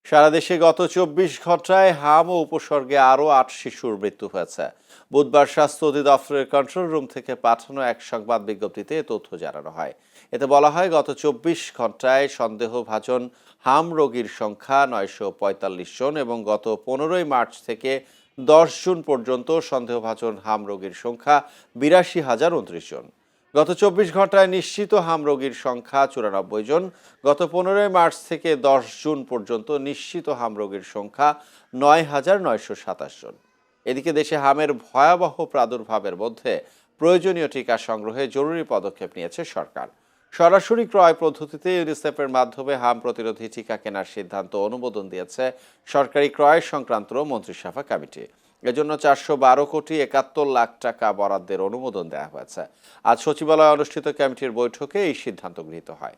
সারা দেশে গত ২৪ ঘন্টায় হাম ও উপসর্গে আরও ৮ শিশুর মৃত্যু হয়েছে। বুধবার স্বাস্থ্য অধিদপ্তরের কন্ট্রোল রুম থেকে পাঠানো এক সংবাদ বিজ্ঞপ্তিতে এ তথ্য জানানো হয়। এতে বলা হয়, গত ২৪ ঘন্টায় সন্দেহভাজন হাম রোগীর সংখ্যা ৯৪৫ জন এবং গত ১৫ই মার্চ থেকে ১০ জুন পর্যন্ত সন্দেহভাজন হাম রোগীর সংখ্যা ৮২,০২৯ জন। গত ২৪ ঘন্টায় নিশ্চিত হাম রোগীর সংখ্যা ৯৪ জন। গত ১৫ই মার্চ থেকে ১০ জুন পর্যন্ত নিশ্চিত হাম রোগীর সংখ্যা ৯,৯২৭ জন। এদিকে দেশে হামের ভয়াবহ প্রাদুর্ভাবের মধ্যে প্রয়োজনীয় টিকা সংগ্রহে জরুরি পদক্ষেপ নিয়েছে সরকার। সরাসরি ক্রয় পদ্ধতিতে ইউনিসেফের মাধ্যমে হাম প্রতিরোধী টিকা কেনার সিদ্ধান্ত অনুমোদন দিয়েছে সরকারি ক্রয় সংক্রান্ত মন্ত্রিসভা কমিটি। এজন্য ৪১২,৭১,০০,০০০ টাকা বরাদ্দের অনুমোদন দেওয়া হয়েছে। আজ সচিবালয়ে অনুষ্ঠিত কমিটির বৈঠকে এই সিদ্ধান্ত গৃহীত হয়।